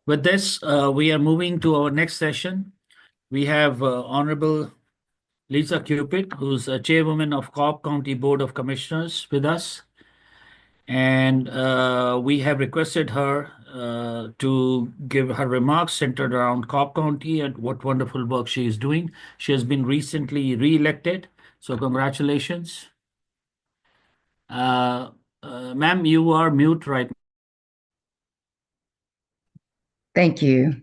With this, we are moving to our next session. We have Honorable Lisa Cupid, who's a Chairwoman of Cobb County Board of Commissioners, with us. And we have requested her to give her remarks centered around Cobb County and what wonderful work she is doing. She has been recently re-elected, so congratulations. Uh, Ma'am, you are mute right now. Thank you.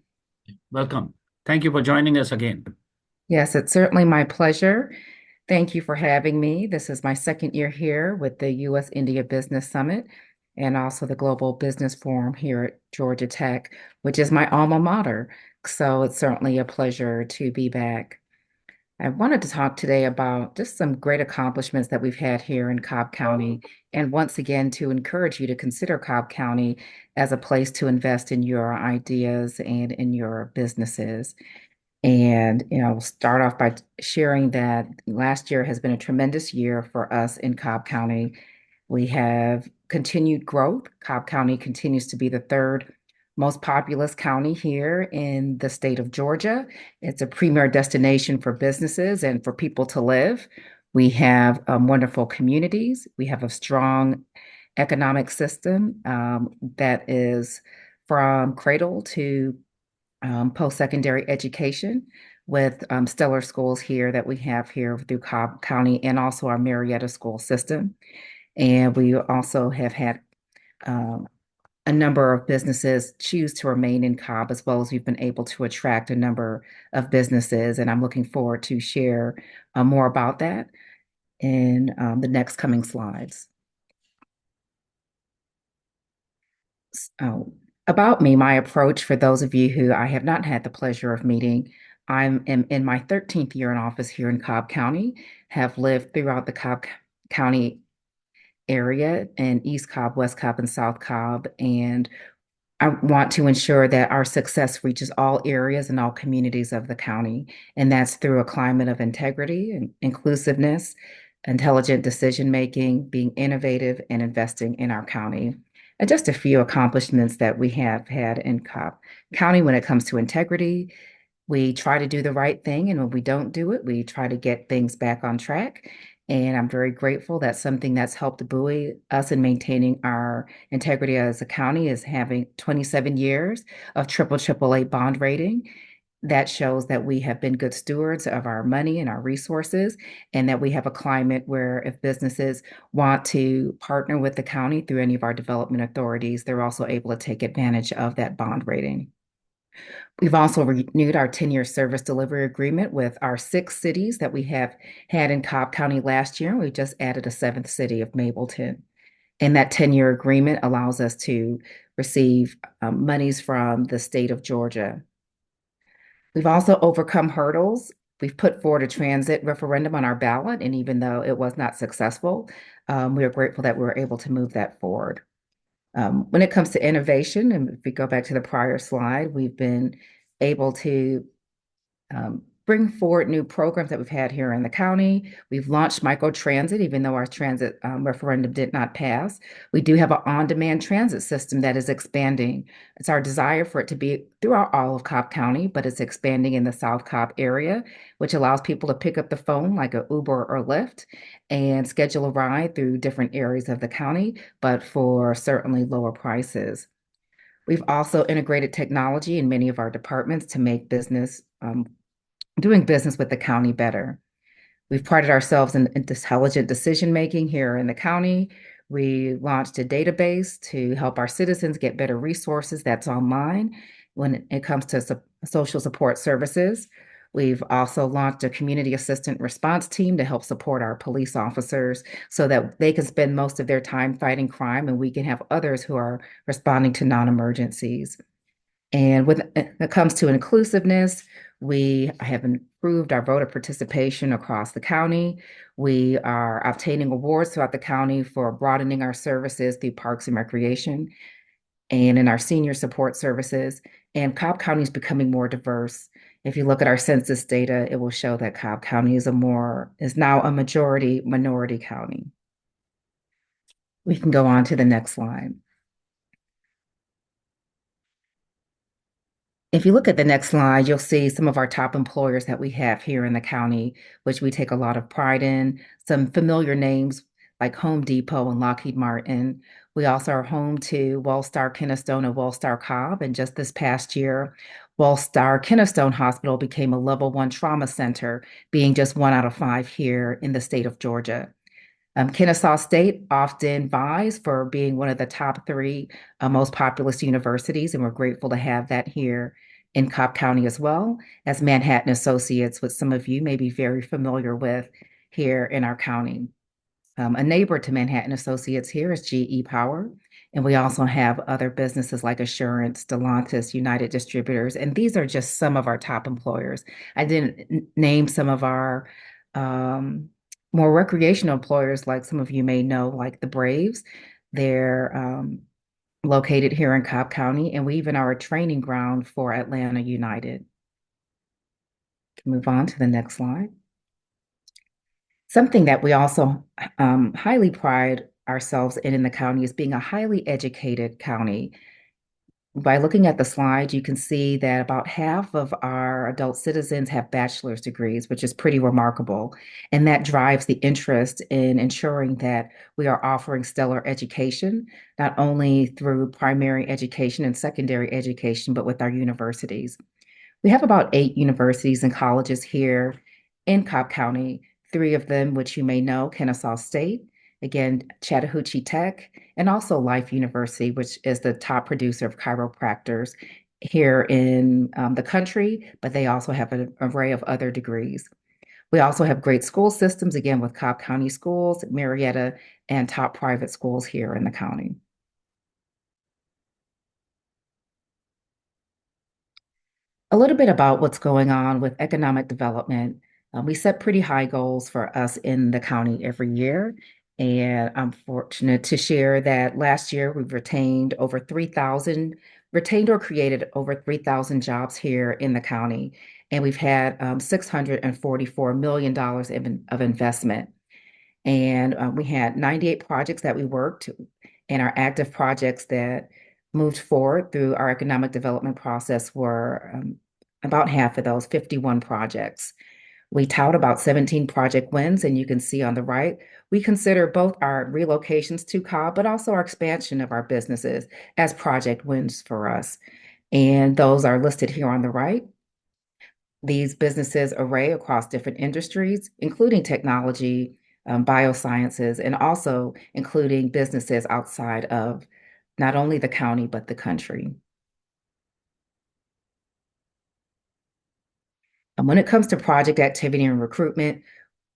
Welcome. Thank you for joining us again. Yes, it's certainly my pleasure. Thank you for having me. This is my second year here with the U.S. India Business Summit and also the Global Business Forum here at Georgia Tech, which is my alma mater. So it's certainly a pleasure to be back. I wanted to talk today about just some great accomplishments that we've had here in Cobb County, and once again to encourage you to consider Cobb County as a place to invest in your ideas and in your businesses. And, we'll start off by sharing that last year has been a tremendous year for us in Cobb County. We have continued growth. Cobb County continues to be the third most populous county here in the state of Georgia. It's a premier destination for businesses and for people to live. We have wonderful communities. We have a strong economic system that is from cradle to post-secondary education with stellar schools here that we have here through Cobb County and also our Marietta school system. And we also have had um, a number of businesses choose to remain in Cobb, as well as we've been able to attract a number of businesses. And I'm looking forward to share more about that in the next coming slides. Oh, about me, my approach for those of you who I have not had the pleasure of meeting, am in my 13th year in office here in Cobb County, have lived throughout the Cobb County area in East Cobb, West Cobb, and South Cobb. And I want to ensure that our success reaches all areas and all communities of the county. And that's through a climate of integrity and inclusiveness, intelligent decision making, being innovative, and investing in our county. And just a few accomplishments that we have had in Cobb County when it comes to integrity. We try to do the right thing, and when we don't do it, we try to get things back on track. And I'm very grateful that something that's helped buoy us in maintaining our integrity as a county is having 27 years of triple A bond rating. That shows that we have been good stewards of our money and our resources, and that we have a climate where if businesses want to partner with the county through any of our development authorities, they're also able to take advantage of that bond rating. We've also renewed our 10-year service delivery agreement with our 6 cities that we have had in Cobb County last year. We just added a seventh city of Mableton. And that 10-year agreement allows us to receive monies from the state of Georgia. We've also overcome hurdles. We've put forward a transit referendum on our ballot, and even though it was not successful, we are grateful that we were able to move that forward. When it comes to innovation, and if we go back to the prior slide, we've been able to bring forward new programs that we've had here in the county. We've launched microtransit, even though our transit referendum did not pass. We do have an on-demand transit system that is expanding. It's our desire for it to be throughout all of Cobb County, but it's expanding in the South Cobb area, which allows people to pick up the phone like an Uber or Lyft and schedule a ride through different areas of the county, but for certainly lower prices. We've also integrated technology in many of our departments to make doing business with the county better. We've prided ourselves in intelligent decision making here in the county. We launched a database to help our citizens get better resources that's online when it comes to social support services. We've also launched a community assistant response team to help support our police officers so that they can spend most of their time fighting crime and we can have others who are responding to non-emergencies. And when it comes to inclusiveness, we have improved our voter participation across the county. We are obtaining awards throughout the county for broadening our services through parks and recreation and in our senior support services. And Cobb County is becoming more diverse. If you look at our census data, it will show that Cobb County is now a majority minority county. We can go on to the next slide. If you look at the next slide, you'll see some of our top employers that we have here in the county, which we take a lot of pride in. Some familiar names like Home Depot and Lockheed Martin. We also are home to Wellstar Kennestone and Wellstar Cobb. And just this past year, Wellstar Kennestone Hospital became a level 1 trauma center, being just 1 out of 5 here in the state of Georgia. Kennesaw State often vies for being one of the top three most populous universities, and we're grateful to have that here in Cobb County as well as Manhattan Associates, which some of you may be very familiar with here in our county. A neighbor to Manhattan Associates here is GE Power, and we also have other businesses like Assurance, Stellantis, United Distributors, and these are just some of our top employers. I didn't name some of our um, more recreational employers, like some of you may know, like the Braves. They're located here in Cobb County, and we even are a training ground for Atlanta United. Move on to the next slide. Something that we also highly pride ourselves in the county is being a highly educated county. By looking at the slide, you can see that about half of our adult citizens have bachelor's degrees, which is pretty remarkable. And that drives the interest in ensuring that we are offering stellar education, not only through primary education and secondary education, but with our universities. We have about 8 universities and colleges here in Cobb County, 3 of them, which you may know, Kennesaw State, again, Chattahoochee Tech, and also Life University, which is the top producer of chiropractors here in the country, but they also have an array of other degrees. We also have great school systems, again, with Cobb County Schools, Marietta, and top private schools here in the county. A little bit about what's going on with economic development. We set pretty high goals for us in the county every year. And I'm fortunate to share that last year we've retained or created over 3,000 jobs here in the county. And we've had $644 million of investment. And we had 98 projects that we worked, and our active projects that moved forward through our economic development process were about half of those, 51 projects. We tout about 17 project wins, and you can see on the right, we consider both our relocations to Cobb, but also our expansion of our businesses as project wins for us. And those are listed here on the right. These businesses array across different industries, including technology, biosciences, and also including businesses outside of not only the county, but the country. And when it comes to project activity and recruitment,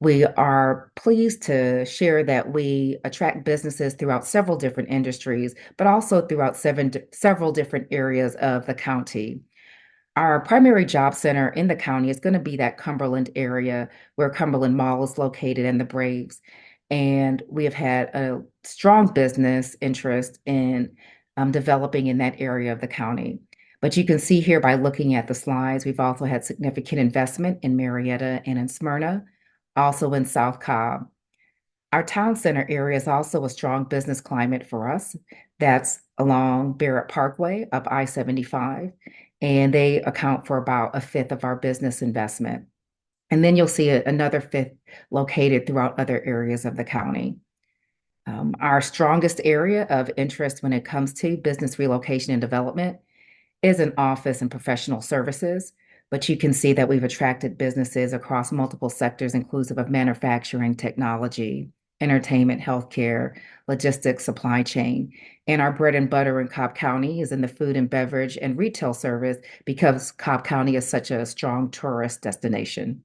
we are pleased to share that we attract businesses throughout several different industries, but also throughout several different areas of the county. Our primary job center in the county is going to be that Cumberland area where Cumberland Mall is located and the Braves. And we have had a strong business interest in developing in that area of the county. But you can see here by looking at the slides, we've also had significant investment in Marietta and in Smyrna, also in South Cobb. Our town center area is also a strong business climate for us. That's along Barrett Parkway up I-75, and they account for about a fifth of our business investment. And then you'll see another fifth located throughout other areas of the county. Our strongest area of interest when it comes to business relocation and development is in office and professional services, but you can see that we've attracted businesses across multiple sectors, inclusive of manufacturing, technology, entertainment, healthcare, logistics, supply chain. And our bread and butter in Cobb County is in the food and beverage and retail service because Cobb County is such a strong tourist destination.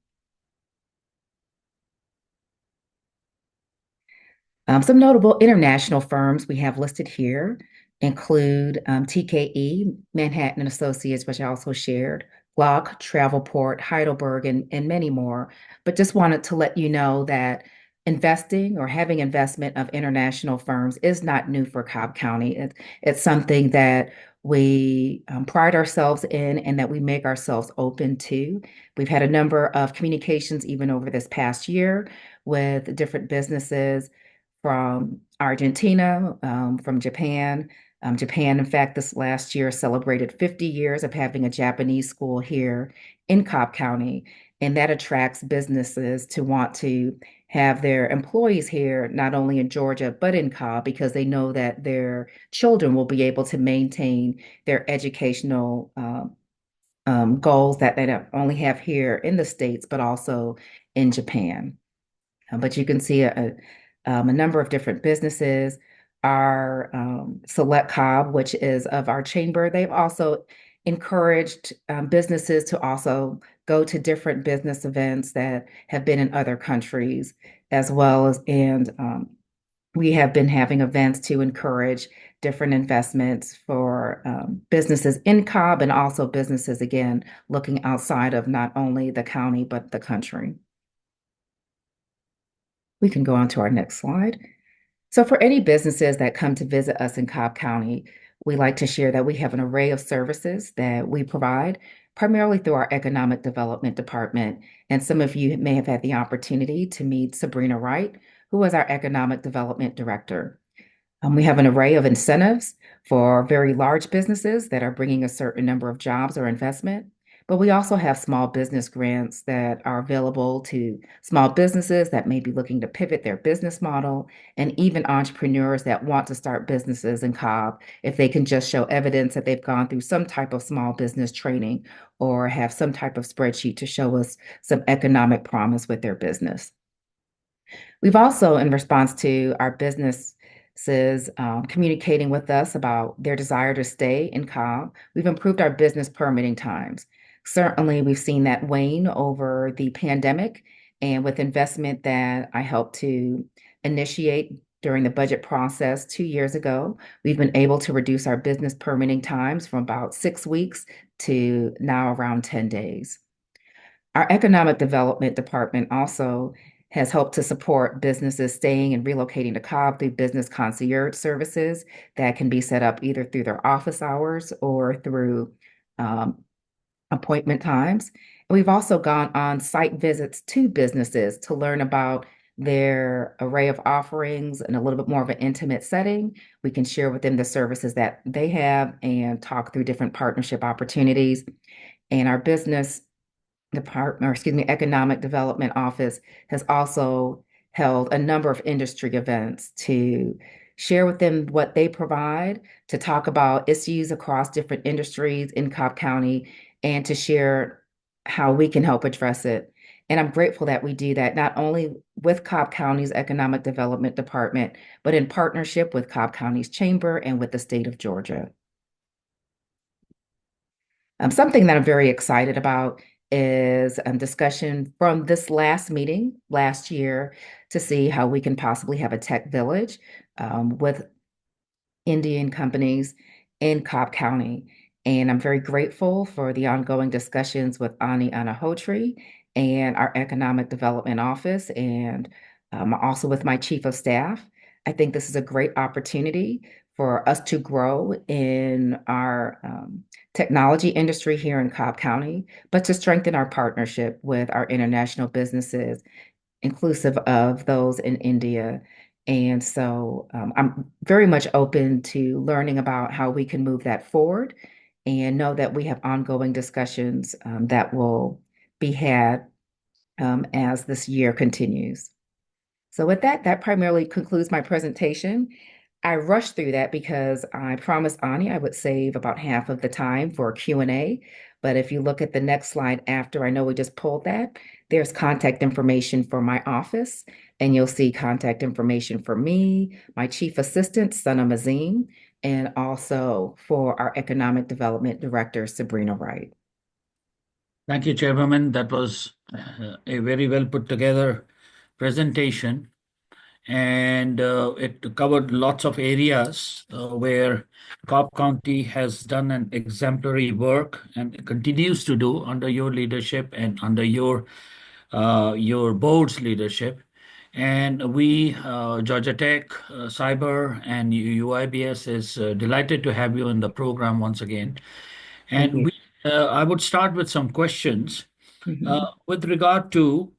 Some notable international firms we have listed here include TKE, Manhattan Associates, which I also shared, Glock, Travelport, Heidelberg, and many more. But just wanted to let you know that investing or having investment of international firms is not new for Cobb County. It's something that we pride ourselves in and that we make ourselves open to. We've had a number of communications even over this past year with different businesses from Argentina, from Japan, Japan, in fact, this last year celebrated 50 years of having a Japanese school here in Cobb County, and that attracts businesses to want to have their employees here, not only in Georgia, but in Cobb, because they know that their children will be able to maintain their educational goals that they don't only have here in the States, but also in Japan. But you can see a number of different businesses. Our Select Cobb, which is of our chamber, they've also encouraged businesses to also go to different business events that have been in other countries, as well as, and we have been having events to encourage different investments for businesses in Cobb and also businesses, again, looking outside of not only the county, but the country. We can go on to our next slide. So for any businesses that come to visit us in Cobb County, we like to share that we have an array of services that we provide, primarily through our Economic Development Department. And some of you may have had the opportunity to meet Sabrina Wright, who is our Economic Development Director. We have an array of incentives for very large businesses that are bringing a certain number of jobs or investment. But we also have small business grants that are available to small businesses that may be looking to pivot their business model, and even entrepreneurs that want to start businesses in Cobb if they can just show evidence that they've gone through some type of small business training or have some type of spreadsheet to show us some economic promise with their business. We've also, in response to our businesses communicating with us about their desire to stay in Cobb, we've improved our business permitting times. Certainly, we've seen that wane over the pandemic, and with investment that I helped to initiate during the budget process 2 years ago, we've been able to reduce our business permitting times from about 6 weeks to now around 10 days. Our economic development department also has helped to support businesses staying and relocating to Cobb through business concierge services that can be set up either through their office hours or through um, appointment times. And we've also gone on site visits to businesses to learn about their array of offerings in a little bit more of an intimate setting. We can share with them the services that they have and talk through different partnership opportunities. And our business department, or excuse me, Economic Development Office has also held a number of industry events to share with them what they provide, to talk about issues across different industries in Cobb County, and to share how we can help address it. And I'm grateful that we do that not only with Cobb County's Economic Development Department, but in partnership with Cobb County's Chamber and with the state of Georgia. Something that I'm very excited about is a discussion from this last meeting last year to see how we can possibly have a tech village with Indian companies in Cobb County. And I'm very grateful for the ongoing discussions with Ani Anahotri and our Economic Development Office, and also with my Chief of Staff. I think this is a great opportunity for us to grow in our technology industry here in Cobb County, but to strengthen our partnership with our international businesses, inclusive of those in India. And so I'm very much open to learning about how we can move that forward and know that we have ongoing discussions that will be had as this year continues. So with that, that primarily concludes my presentation. I rushed through that because I promised Ani I would save about half of the time for Q&A. But if you look at the next slide after, I know we just pulled that, there's contact information for my office, and you'll see contact information for me, my chief assistant, Sana Mazim, and also for our economic development director, Sabrina Wright. Thank you, Chairwoman. That was a very well put together presentation, and it covered lots of areas where Cobb County has done an exemplary work and continues to do under your leadership and under your board's leadership. And we, Georgia Tech, Cyber, and UIBS is delighted to have you in the program once again. Thank And you. I would start with some questions Mhm. with regard to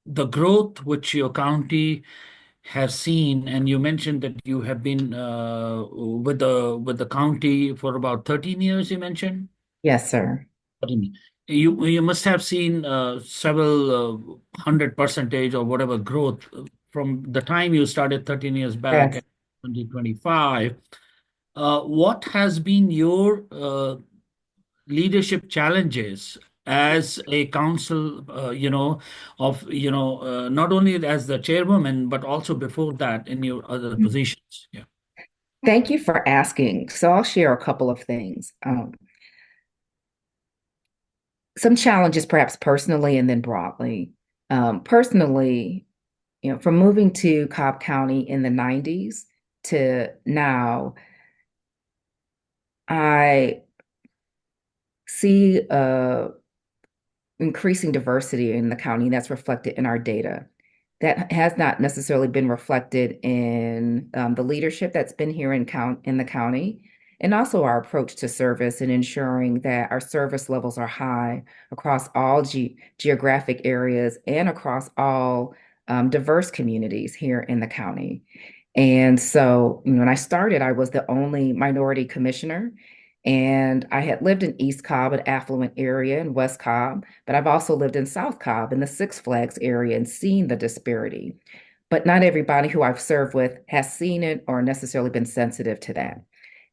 the growth which your county have seen, and you mentioned that you have been with the county for about 13 years, you mentioned? Yes, sir. 13. You must have seen several hundred percentage or whatever growth from the time you started 13 years back Yes. at 2025. What has been your leadership challenges as a council, not only as the chairwoman, but also before that in your other positions? Yeah. Thank you for asking. So I'll share a couple of things. Some challenges, perhaps personally and then broadly. Personally, from moving to Cobb County in the 90s to now, I see increasing diversity in the county, and that's reflected in our data. That has not necessarily been reflected in the leadership that's been here in the county, and also our approach to service and ensuring that our service levels are high across all geographic areas and across all diverse communities here in the county. And so, when I started, I was the only minority commissioner. And I had lived in East Cobb, an affluent area, in West Cobb, but I've also lived in South Cobb in the Six Flags area and seen the disparity. But not everybody who I've served with has seen it or necessarily been sensitive to that.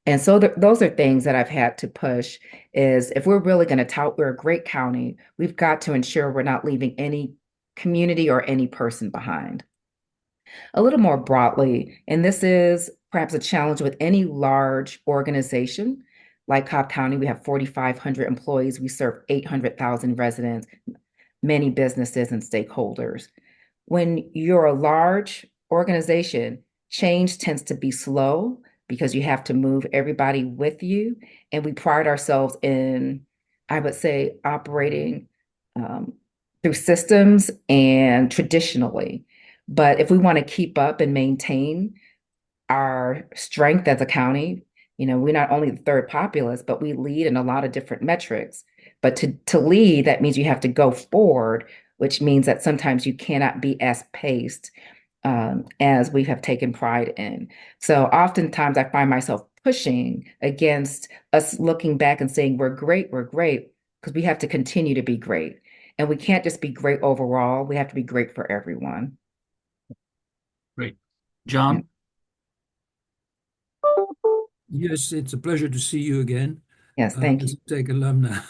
And so those are things that I've had to push is if we're really going to tout we're a great county, we've got to ensure we're not leaving any community or any person behind. A little more broadly, and this is perhaps a challenge with any large organization. Like Cobb County, we have 4,500 employees. We serve 800,000 residents, many businesses and stakeholders. When you're a large organization, change tends to be slow because you have to move everybody with you. And we pride ourselves in, I would say, operating um, through systems and traditionally. But if we want to keep up and maintain our strength as a county, we're not only the third populace, but we lead in a lot of different metrics. But to lead, that means you have to go forward, which means that sometimes you cannot be as paced as we have taken pride in. So oftentimes I find myself pushing against us looking back and saying, we're great, because we have to continue to be great. And we can't just be great overall, we have to be great for everyone. Great. Yeah. John? Yes, it's a pleasure to see you again Yes, thank as you. a Tech alumna.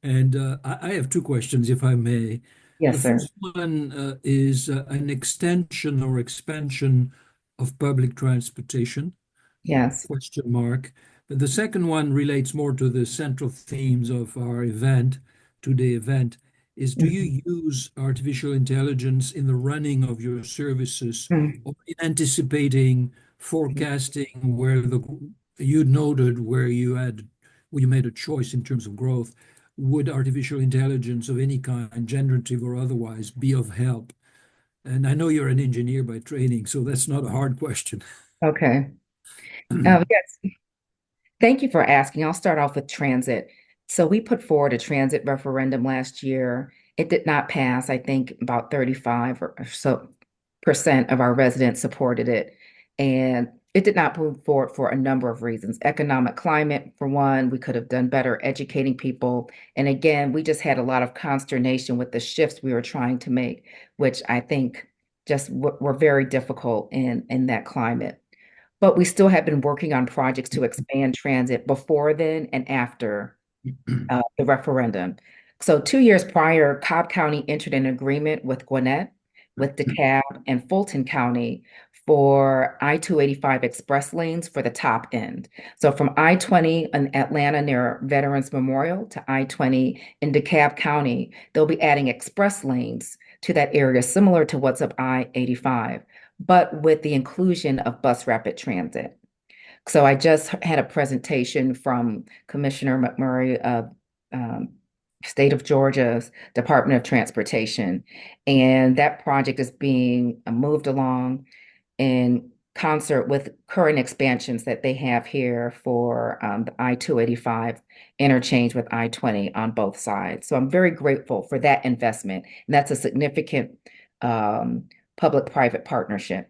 And I have two questions, if I may. The Yes, sir. first one is an extension or expansion of public transportation, Yes. question mark. But the second one relates more to the central themes of our event, today event, is do Mhm. you use artificial intelligence in the running of your services Mhm. or in anticipating, forecasting where you noted where you made a choice in terms of growth? Would artificial intelligence of any kind, generative or otherwise, be of help? And I know you're an engineer by training, so that's not a hard question. Okay. Yes, thank you for asking. I'll start off with transit. So we put forward a transit referendum last year. It did not pass. I think about 35 or so percent of our residents supported it. And it did not move forward for a number of reasons. Economic climate, for one, we could have done better educating people. And again, we just had a lot of consternation with the shifts we were trying to make, which I think just were very difficult in that climate. But we still have been working on projects to expand transit before then and after the referendum. So 2 years prior, Cobb County entered an agreement with Gwinnett, with DeKalb, and Fulton County for I-285 express lanes for the top end. So from I-20 in Atlanta near Veterans Memorial to I-20 in DeKalb County, they'll be adding express lanes to that area, similar to what's up I-85, but with the inclusion of bus rapid transit. So I just had a presentation from Commissioner McMurray of um, State of Georgia's Department of Transportation, and that project is being moved along in concert with current expansions that they have here for the I-285 interchange with I-20 on both sides. So I'm very grateful for that investment, and that's a significant um, public-private partnership.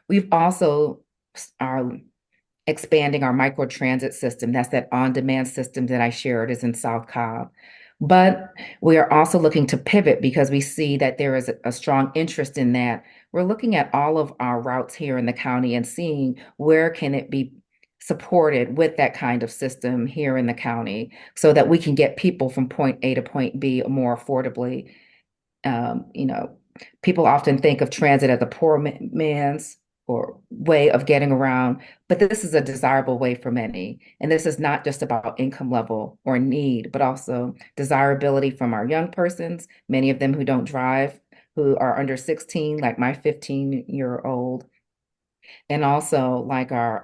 We've also are expanding our microtransit system. That's that on-demand system that I shared is in South Cobb. But we are also looking to pivot because we see that there is a strong interest in that. We're looking at all of our routes here in the county and seeing where can it be supported with that kind of system here in the county so that we can get people from point A to point B more affordably. You know, people often think of transit as a poor man's or way of getting around, but this is a desirable way for many. And this is not just about income level or need, but also desirability from our young persons, many of them who don't drive, who are under 16, like my 15-year-old, and also like our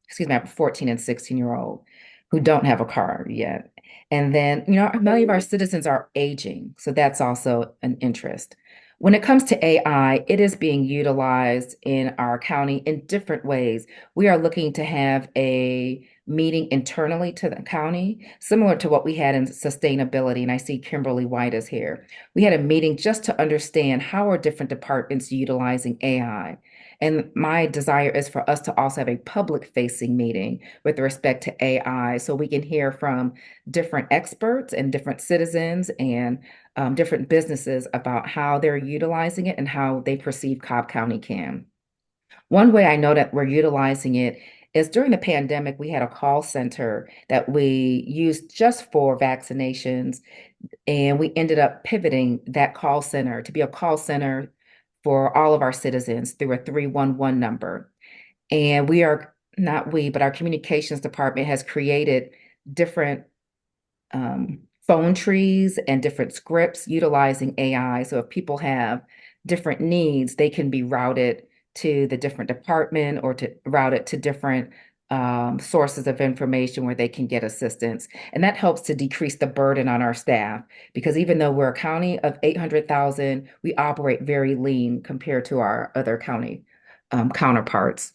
excuse me, I have a 14 and 16-year-old who don't have a car yet. And then, many of our citizens are aging, so that's also an interest. When it comes to AI, it is being utilized in our county in different ways. We are looking to have a meeting internally to the county, similar to what we had in sustainability, and I see Kimberly White is here. We had a meeting just to understand how are different departments utilizing AI. And my desire is for us to also have a public facing meeting with respect to AI so we can hear from different experts and different citizens and different businesses about how they're utilizing it and how they perceive Cobb County can. One way I know that we're utilizing it is during the pandemic, we had a call center that we used just for vaccinations, and we ended up pivoting that call center to be a call center for all of our citizens through a 311 number. And we are not we, but our communications department has created different phone trees and different scripts utilizing AI. So if people have different needs, they can be routed to the different department or to routed to different sources of information where they can get assistance. And that helps to decrease the burden on our staff because even though we're a county of 800,000, we operate very lean compared to our other county counterparts.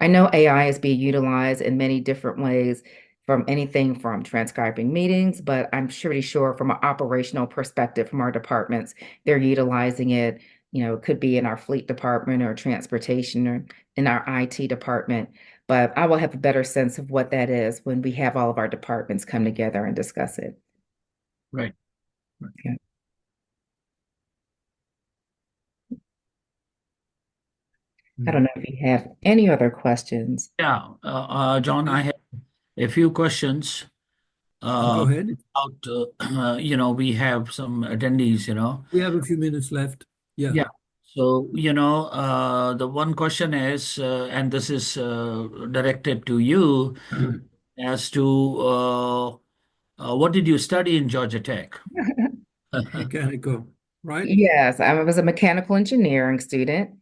I know AI is being utilized in many different ways, from anything from transcribing meetings, but I'm pretty sure from an operational perspective from our departments, they're utilizing it. It could be in our fleet department or transportation or in our IT department. But I will have a better sense of what that is when we have all of our departments come together and discuss it. Right. Yeah. I don't know if you have any other questions. Yeah, John, I have a few questions. Go ahead. We have some attendees. We have a few minutes left. Yeah. Yeah. So, the one question is, and this is directed to you, as to what did you study in Georgia Tech? Mechanical, right? Yes, I was a mechanical engineering student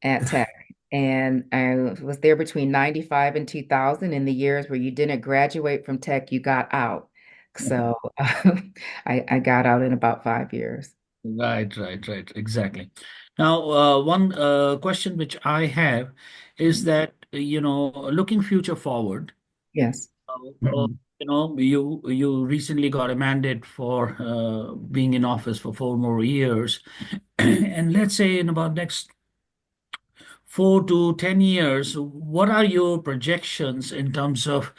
at Tech, and I was there between 95 and 2000 in the years where you didn't graduate from Tech, you got out. So I got out in about 5 years. Right. Exactly. Now, one question which I have is that, looking future forward, Yes. you recently got a mandate for being in office for 4 more years, and let's say in about next 4 to 10 years, what are your projections in terms of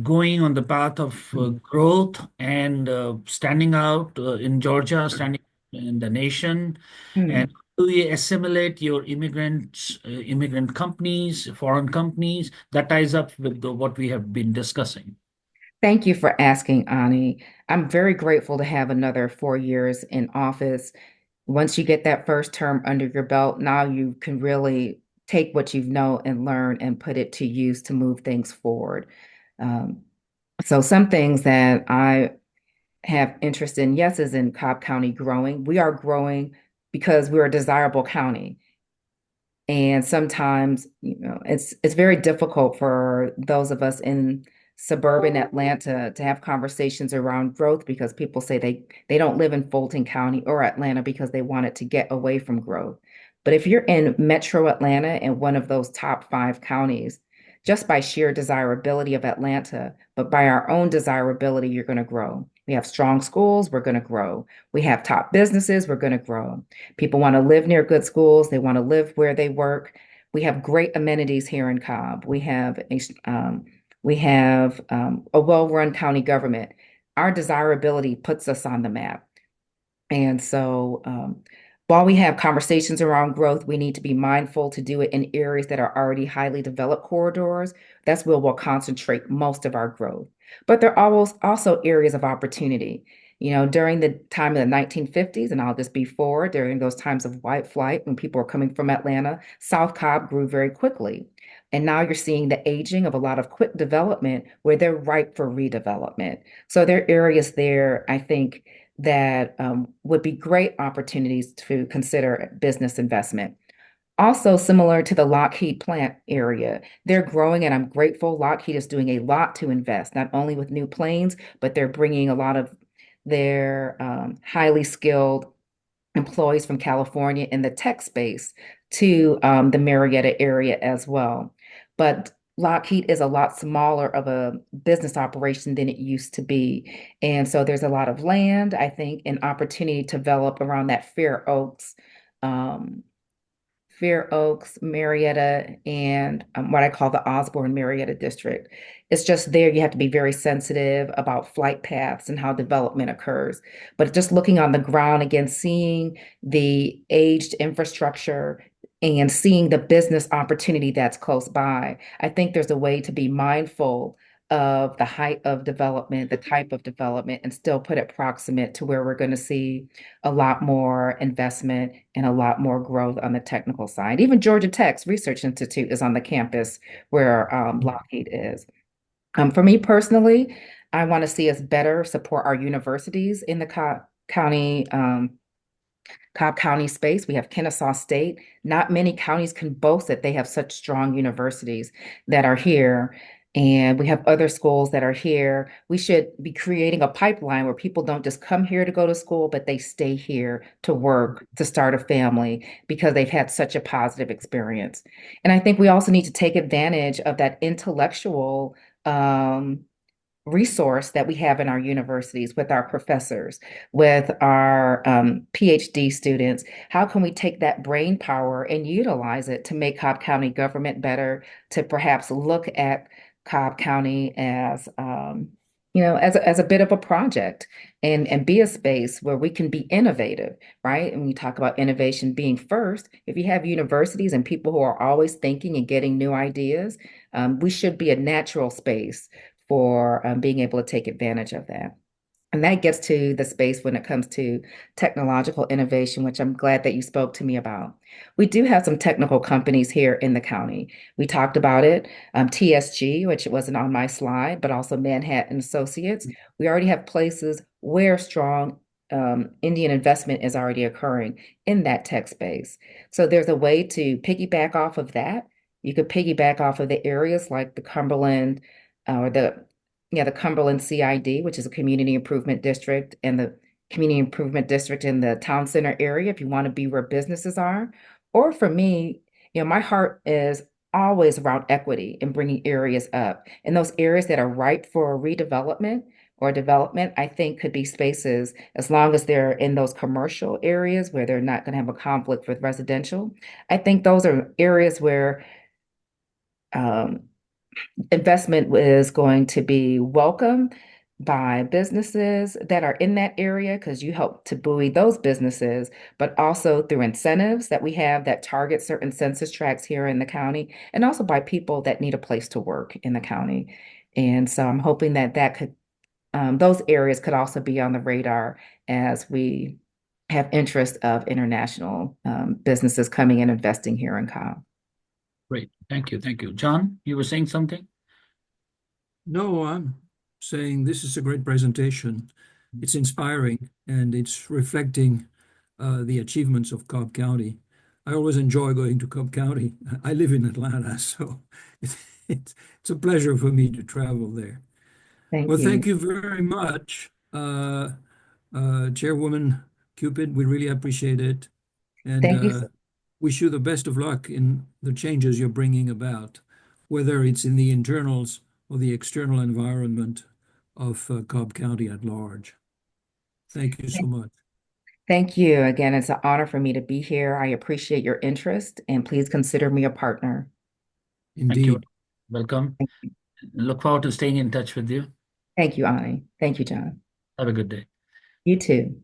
going on the path of growth and standing out in Georgia, standing in the nation? Hmm. And do you assimilate your immigrant companies, foreign companies? That ties up with what we have been discussing. Thank you for asking, Ani. I'm very grateful to have another 4 years in office. Once you get that first term under your belt, now you can really take what you know and learn and put it to use to move things forward. Um, so some things that I have interest in, yes, is in Cobb County growing. We are growing because we're a desirable county. And sometimes, it's very difficult for those of us in suburban Atlanta to have conversations around growth because people say they don't live in Fulton County or Atlanta because they wanted to get away from growth. But if you're in Metro Atlanta and one of those top 5 counties, just by sheer desirability of Atlanta, but by our own desirability, you're going to grow. We have strong schools, we're going to grow. We have top businesses, we're going to grow. People want to live near good schools. They want to live where they work. We have great amenities here in Cobb. We have a well-run county government. Our desirability puts us on the map. And so, while we have conversations around growth, we need to be mindful to do it in areas that are already highly developed corridors. That's where we'll concentrate most of our growth. But there are also areas of opportunity. During the time of the 1950s, and I'll just be forward, during those times of white flight, when people were coming from Atlanta, South Cobb grew very quickly. And now you're seeing the aging of a lot of quick development where they're ripe for redevelopment. So there are areas there, I think, that would be great opportunities to consider business investment. Also, similar to the Lockheed plant area, they're growing, and I'm grateful. Lockheed is doing a lot to invest, not only with new planes, but they're bringing a lot of their highly skilled employees from California in the tech space to the Marietta area as well. But Lockheed is a lot smaller of a business operation than it used to be. And so there's a lot of land, I think, and opportunity to develop around that um, Fair Oaks, Marietta, and what I call the Osborne Marietta district. It's just there, you have to be very sensitive about flight paths and how development occurs. But just looking on the ground again, seeing the aged infrastructure and seeing the business opportunity that's close by, I think there's a way to be mindful of the height of development, the type of development, and still put it proximate to where we're going to see a lot more investment and a lot more growth on the technical side. Even Georgia Tech's Research Institute is on the campus where Lockheed is. For me personally, I want to see us better support our universities in the Cobb County space. We have Kennesaw State. Not many counties can boast that they have such strong universities that are here. And we have other schools that are here. We should be creating a pipeline where people don't just come here to go to school, but they stay here to work, to start a family, because they've had such a positive experience. And I think we also need to take advantage of that intellectual resource that we have in our universities with our professors, with our PhD students. How can we take that brain power and utilize it to make Cobb County government better, to perhaps look at Cobb County as as a bit of a project and be a space where we can be innovative, right? And we talk about innovation being first. If you have universities and people who are always thinking and getting new ideas, we should be a natural space for being able to take advantage of that. And that gets to the space when it comes to technological innovation, which I'm glad that you spoke to me about. We do have some technical companies here in the county. We talked about it, TSG, which wasn't on my slide, but also Manhattan Associates. We already have places where strong Indian investment is already occurring in that tech space. So there's a way to piggyback off of that. You could piggyback off of the areas like the Cumberland or the Cumberland CID, which is a community improvement district, and the community improvement district in the town center area, if you want to be where businesses are. Or for me, my heart is always around equity and bringing areas up. And those areas that are ripe for redevelopment or development, I think could be spaces, as long as they're in those commercial areas where they're not going to have a conflict with residential. I think those are areas where um, investment is going to be welcome by businesses that are in that area, because you help to buoy those businesses, but also through incentives that we have that target certain census tracts here in the county, and also by people that need a place to work in the county. And so I'm hoping that those areas could also be on the radar as we have interest of international businesses coming and investing here in Cobb. Great. Thank you. Thank you. John, you were saying something? No, I'm saying this is a great presentation. It's inspiring and it's reflecting the achievements of Cobb County. I always enjoy going to Cobb County. I live in Atlanta, so it's a pleasure for me to travel there. Thank Well, you. thank you very much, Chairwoman Cupid. We really appreciate it. And Thank you. wish you the best of luck in the changes you're bringing about, whether it's in the internals or the external environment of Cobb County at large. Thank you so much. Thank you. Again, it's an honor for me to be here. I appreciate your interest, and please consider me a partner. Thank you. Indeed. Welcome. Look forward to staying in touch with you. Thank you, Ani. Thank you, John. Have a good day. You too.